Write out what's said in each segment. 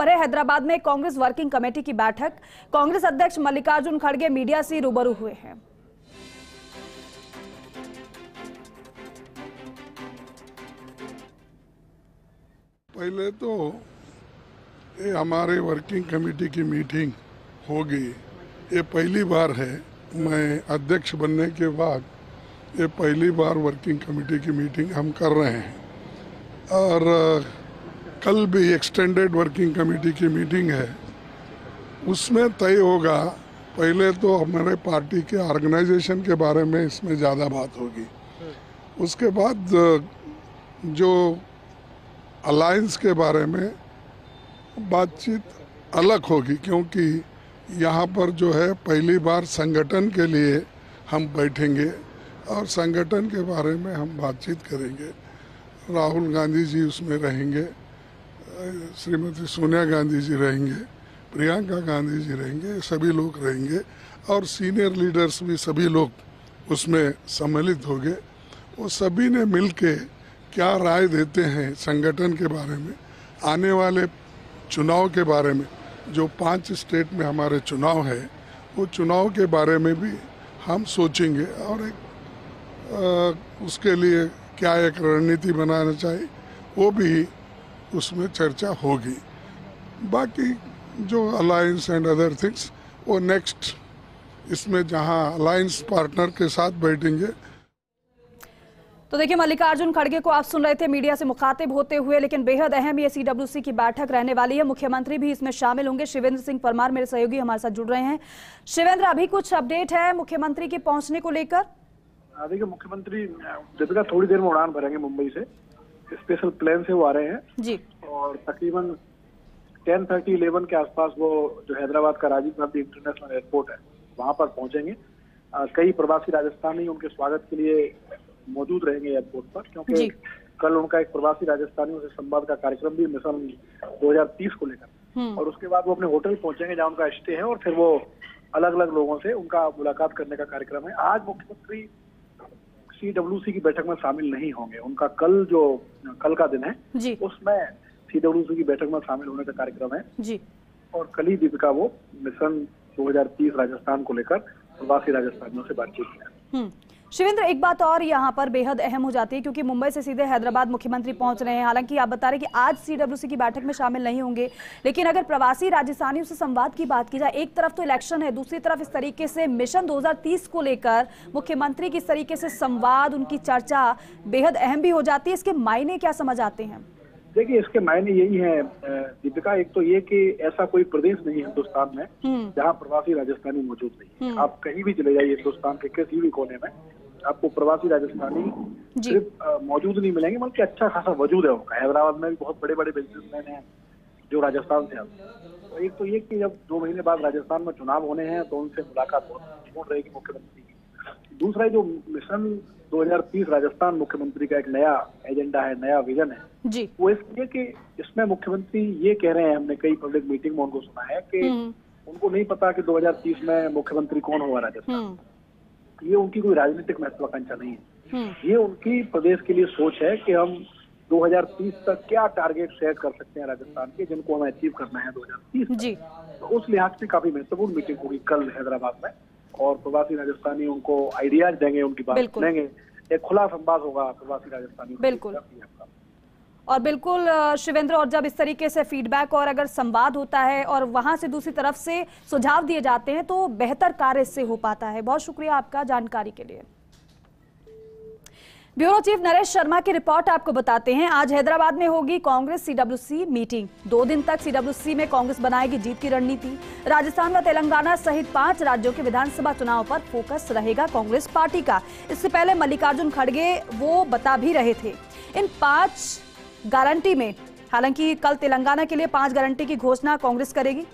है हैदराबाद में Congress working committee की बैठक। कांग्रेस अध्यक्ष मल्लिकार्जुन खड़गे मीडिया से रूबरू हुए हैं। पहले तो ये हमारे वर्किंग कमेटी की मीटिंग होगी, ये पहली बार है। मैं अध्यक्ष बनने के बाद ये पहली बार वर्किंग कमेटी की मीटिंग हम कर रहे हैं और कल भी एक्सटेंडेड वर्किंग कमेटी की मीटिंग है। उसमें तय होगा, पहले तो हमारे पार्टी के ऑर्गेनाइजेशन के बारे में इसमें ज़्यादा बात होगी, उसके बाद जो अलायंस के बारे में बातचीत अलग होगी, क्योंकि यहाँ पर जो है पहली बार संगठन के लिए हम बैठेंगे और संगठन के बारे में हम बातचीत करेंगे। राहुल गांधी जी उसमें रहेंगे, श्रीमती सोनिया गांधी जी रहेंगे, प्रियंका गांधी जी रहेंगे, सभी लोग रहेंगे और सीनियर लीडर्स भी सभी लोग उसमें सम्मिलित होंगे। वो सभी ने मिलके क्या राय देते हैं संगठन के बारे में, आने वाले चुनाव के बारे में, जो 5 स्टेट में हमारे चुनाव है वो चुनाव के बारे में भी हम सोचेंगे और एक उसके लिए क्या एक रणनीति बनाना चाहिए वो भी उसमें चर्चा होगी। बाकी जो अलायंस एंड अदर थिंग्स वो नेक्स्ट, इसमें जहां अलायंस पार्टनर के साथ बैठेंगे। तो देखिए, मल्लिकार्जुन खड़गे को आप सुन रहे थे मीडिया से मुखातिब होते हुए, लेकिन बेहद अहम ये सीडब्ल्यूसी की बैठक रहने वाली है। मुख्यमंत्री भी इसमें शामिल होंगे। शिवेंद्र सिंह परमार मेरे सहयोगी हमारे साथ जुड़ रहे हैं। शिवेंद्र, अभी कुछ अपडेट है मुख्यमंत्री के पहुंचने को लेकर? देखिए, मुख्यमंत्री दीपिका थोड़ी देर में उड़ान भरेंगे मुंबई से, स्पेशल प्लेन से वो आ रहे हैं जी, और तकरीबन 10:30-11 के आसपास वो जो हैदराबाद का राजीव गांधी इंटरनेशनल एयरपोर्ट है वहां पर पहुंचेंगे। कई प्रवासी राजस्थानी उनके स्वागत के लिए मौजूद रहेंगे एयरपोर्ट पर, क्योंकि कल उनका एक प्रवासी राजस्थानियों से संवाद का कार्यक्रम भी मिशन 2030 को लेकर, और उसके बाद वो अपने होटल पहुंचेंगे जहां उनका स्टे है और फिर वो अलग अलग लोगों से उनका मुलाकात करने का कार्यक्रम है। आज मुख्यमंत्री सीडब्ल्यूसी की बैठक में शामिल नहीं होंगे। उनका कल का दिन है जी, उसमें सीडब्ल्यूसी की बैठक में शामिल होने का कार्यक्रम है जी, और कल ही दीपिका वो मिशन 2030 राजस्थान को लेकर प्रवासी राजस्थानियों से बातचीत करें। शिवेंद्र, एक बात और यहाँ पर बेहद अहम हो जाती है, क्योंकि मुंबई से सीधे हैदराबाद मुख्यमंत्री पहुंच रहे हैं। हालांकि आप बता रहे हैं कि आज सीडब्ल्यूसी की बैठक में शामिल नहीं होंगे, लेकिन अगर प्रवासी राजस्थानियों से संवाद की बात की जाए, एक तरफ तो इलेक्शन है, दूसरी तरफ इस तरीके से मिशन 2030 को लेकर मुख्यमंत्री की इस तरीके से संवाद, उनकी चर्चा बेहद अहम भी हो जाती है। इसके मायने क्या समझ आते हैं? देखिए, इसके मायने यही है दीपिका, एक तो ये कि ऐसा कोई प्रदेश नहीं है हिंदुस्तान में जहाँ प्रवासी राजस्थानी मौजूद नहीं है। आप कहीं भी चले जाइए हिंदुस्तान के किसी भी कोने में, आपको प्रवासी राजस्थानी सिर्फ मौजूद नहीं मिलेंगे, बल्कि अच्छा खासा वजूद है उनका। हैदराबाद में भी बहुत बड़े बड़े बिजनेसमैन हैं जो राजस्थान से आते हैं। तो एक तो ये कि जब 2 महीने बाद राजस्थान में चुनाव होने हैं तो उनसे मुलाकात बहुत रहेगी मुख्यमंत्री की। दूसरा जो मिशन 2030 राजस्थान मुख्यमंत्री का एक नया एजेंडा है, नया विजन है जी, वो इसलिए कि इसमें मुख्यमंत्री ये कह रहे हैं, हमने कई पब्लिक मीटिंग में उनको सुना है कि उनको नहीं पता कि 2030 में मुख्यमंत्री कौन होगा राजस्थान। ये उनकी कोई राजनीतिक महत्वाकांक्षा नहीं है, ये उनकी प्रदेश के लिए सोच है कि हम 2030 तक क्या टारगेट सेट कर सकते हैं राजस्थान के, जिनको हमें अचीव करना है 2030 जी। तो उस लिहाज से काफी महत्वपूर्ण मीटिंग होगी कल हैदराबाद में, और प्रवासी राजस्थानी उनको आइडियाज देंगे, उनकी बात सुनेंगे, एक खुला संवाद होगा प्रवासी राजस्थानी। बिल्कुल, और बिल्कुल शिवेंद्र, और जब इस तरीके से फीडबैक और अगर संवाद होता है और वहां से दूसरी तरफ से सुझाव दिए जाते हैं तो बेहतर कार्य इससे हो पाता है। बहुत शुक्रिया आपका जानकारी के लिए। ब्यूरो चीफ नरेश शर्मा की रिपोर्ट आपको बताते हैं। आज हैदराबाद में होगी कांग्रेस सीडब्ल्यूसी मीटिंग। 2 दिन तक सीडब्ल्यूसी में कांग्रेस बनाएगी जीत की रणनीति। राजस्थान व तेलंगाना सहित 5 राज्यों के विधानसभा चुनाव पर फोकस रहेगा कांग्रेस पार्टी का। इससे पहले मल्लिकार्जुन खड़गे वो बता भी रहे थे इन 5 गारंटी में, हालांकि कल तेलंगाना के लिए 5 गारंटी की घोषणा कांग्रेस करेगी।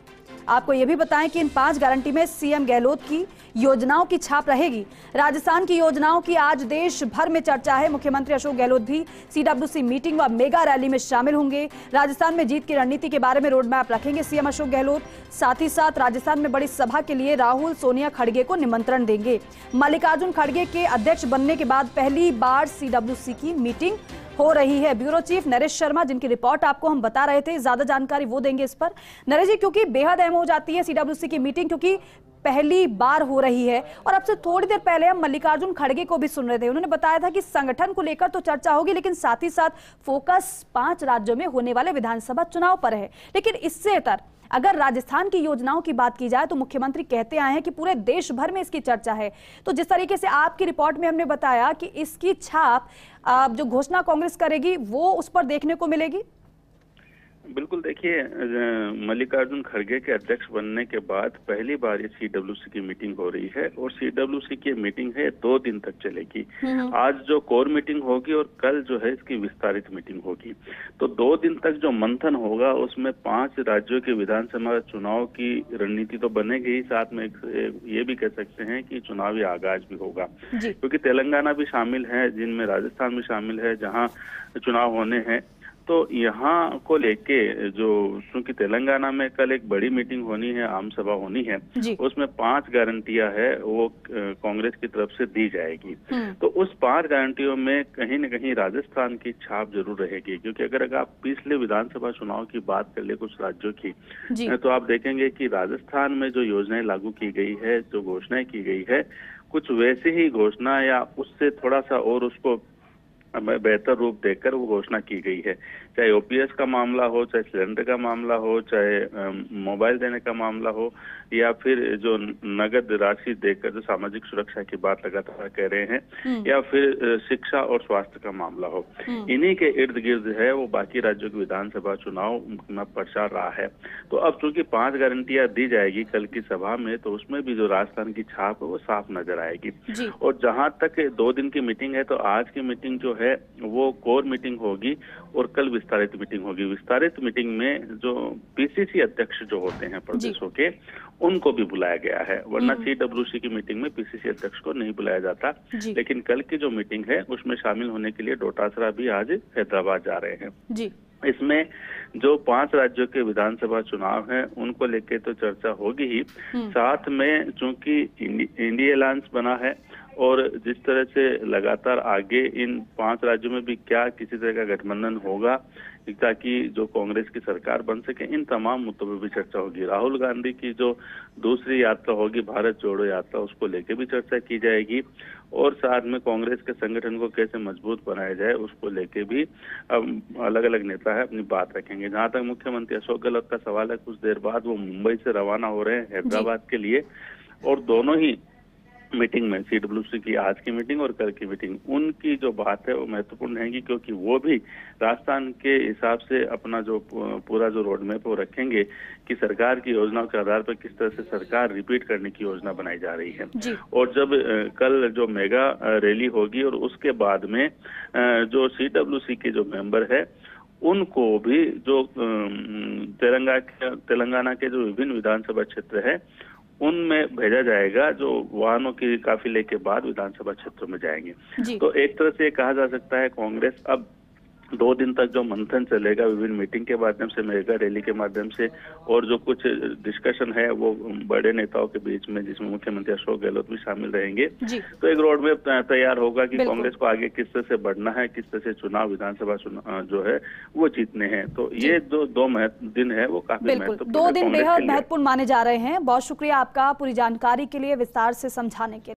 आपको यह भी बताएं कि इन 5 गारंटी में सीएम गहलोत की योजनाओं की छाप रहेगी। राजस्थान की योजनाओं की आज देश भर में चर्चा है। मुख्यमंत्री अशोक गहलोत भी सीडब्ल्यूसी मीटिंग व मेगा रैली में शामिल होंगे। राजस्थान में जीत की रणनीति के बारे में रोड मैप रखेंगे सीएम अशोक गहलोत। साथ ही साथ राजस्थान में बड़ी सभा के लिए राहुल सोनिया खड़गे को निमंत्रण देंगे। मल्लिकार्जुन खड़गे के अध्यक्ष बनने के बाद पहली बार सीडब्ल्यूसी की मीटिंग हो रही है। ब्यूरो चीफ नरेश शर्मा, जिनकी रिपोर्ट आपको हम बता रहे थे, ज्यादा जानकारी वो देंगे इस पर। नरेश जी, क्योंकि बेहद अहम हो जाती है सीडब्ल्यूसी की मीटिंग, क्योंकि पहली बार हो रही है और अब से थोड़ी देर पहले हम मल्लिकार्जुन खड़गे को भी सुन रहे थे। उन्होंने बताया था कि संगठन को लेकर तो चर्चा होगी, लेकिन साथ ही साथ फोकस 5 राज्यों में होने वाले विधानसभा चुनाव पर है। लेकिन इससे इतर अगर राजस्थान की योजनाओं की बात की जाए तो मुख्यमंत्री कहते आए हैं कि पूरे देश भर में इसकी चर्चा है। तो जिस तरीके से आपकी रिपोर्ट में हमने बताया कि इसकी छाप जो घोषणा कांग्रेस करेगी वो उस पर देखने को मिलेगी। बिल्कुल, देखिए, मल्लिकार्जुन खड़गे के अध्यक्ष बनने के बाद पहली बार ये सीडब्ल्यूसी की मीटिंग हो रही है और सीडब्ल्यूसी की मीटिंग है 2 दिन तक चलेगी। आज जो कोर मीटिंग होगी और कल जो है इसकी विस्तारित मीटिंग होगी। तो 2 दिन तक जो मंथन होगा उसमें 5 राज्यों के विधानसभा चुनाव की रणनीति तो बनेगी ही, साथ में ये भी कह सकते हैं कि चुनावी आगाज भी होगा, क्योंकि तेलंगाना भी शामिल है, जिनमें राजस्थान भी शामिल है, जहाँ चुनाव होने हैं। तो यहाँ को लेके जो, क्योंकि तेलंगाना में कल एक बड़ी मीटिंग होनी है, आम सभा होनी है, उसमें 5 गारंटियां है वो कांग्रेस की तरफ से दी जाएगी। तो उस 5 गारंटियों में कहीं न कहीं राजस्थान की छाप जरूर रहेगी, क्योंकि अगर आप पिछले विधानसभा चुनाव की बात कर ले कुछ राज्यों की, तो आप देखेंगे कि राजस्थान में जो योजनाएं लागू की गई है, जो घोषणाएं की गई है, कुछ वैसे ही घोषणा या उससे थोड़ा सा और उसको बेहतर रूप देकर वो घोषणा की गई है। चाहे ओपीएस का मामला हो, चाहे सिलेंडर का मामला हो, चाहे मोबाइल देने का मामला हो, या फिर जो नगद राशि देकर जो सामाजिक सुरक्षा की बात लगातार कह रहे हैं, या फिर शिक्षा और स्वास्थ्य का मामला हो, इन्हीं के इर्द गिर्द है वो बाकी राज्यों के विधानसभा चुनाव में प्रचार रहा है। तो अब चूंकि 5 गारंटियां दी जाएगी कल की सभा में, तो उसमें भी जो राजस्थान की छाप है वो साफ नजर आएगी। और जहां तक 2 दिन की मीटिंग है, तो आज की मीटिंग जो है वो कोर मीटिंग होगी और कल विस्तारित मीटिंग होगी। विस्तारित मीटिंग में जो पीसीसी अध्यक्ष जो होते हैं प्रदेशों के, उनको भी बुलाया गया है, वरना सीडब्ल्यूसी की मीटिंग में पीसीसी अध्यक्ष को नहीं बुलाया जाता। लेकिन कल की जो मीटिंग है उसमें शामिल होने के लिए डोटासरा भी आज हैदराबाद जा रहे हैं। इसमें जो 5 राज्यों के विधानसभा चुनाव हैं उनको लेके तो चर्चा होगी ही, साथ में चूंकि इंडिया अलायंस बना है और जिस तरह से लगातार आगे इन 5 राज्यों में भी क्या किसी तरह का गठबंधन होगा ताकि जो कांग्रेस की सरकार बन सके, इन तमाम मुद्दों पर भी चर्चा होगी। राहुल गांधी की जो दूसरी यात्रा होगी, भारत जोड़ो यात्रा, उसको लेके भी चर्चा की जाएगी और साथ में कांग्रेस के संगठन को कैसे मजबूत बनाया जाए उसको लेके भी अलग अलग नेता है अपनी बात रखेंगे। जहां तक मुख्यमंत्री अशोक गहलोत का सवाल है, कुछ देर बाद वो मुंबई से रवाना हो रहे हैं हैदराबाद के लिए, और दोनों ही मीटिंग में, सीडब्ल्यूसी की आज की मीटिंग और कल की मीटिंग, उनकी जो बात है वो महत्वपूर्ण रहेगी, क्योंकि वो भी राजस्थान के हिसाब से अपना जो पूरा जो रोड मैप वो रखेंगे कि सरकार की योजनाओं के आधार पर किस तरह से सरकार रिपीट करने की योजना बनाई जा रही है। और जब कल जो मेगा रैली होगी और उसके बाद में जो सीडब्ल्यूसी के जो मेंबर है उनको भी जो तेलंगाना के जो विभिन्न विधानसभा क्षेत्र है उनमें भेजा जाएगा, जो वाहनों की काफिले के बाद विधानसभा क्षेत्रों में जाएंगे। तो एक तरह से कहा जा सकता है कांग्रेस अब 2 दिन तक जो मंथन चलेगा विभिन्न मीटिंग के माध्यम से, मेगा रैली के माध्यम से, और जो कुछ डिस्कशन है वो बड़े नेताओं के बीच में, जिसमें मुख्यमंत्री अशोक गहलोत भी शामिल रहेंगे, तो एक रोड मैप तैयार होगा कि कांग्रेस को आगे किस तरह से बढ़ना है, किस तरह से चुनाव, विधानसभा चुनाव जो है वो जीतने हैं। तो ये जो 2 दिन है वो काफी महत्वपूर्ण, 2 दिन बेहद महत्वपूर्ण माने जा रहे हैं। बहुत शुक्रिया आपका पूरी जानकारी के लिए, विस्तार से समझाने के लिए।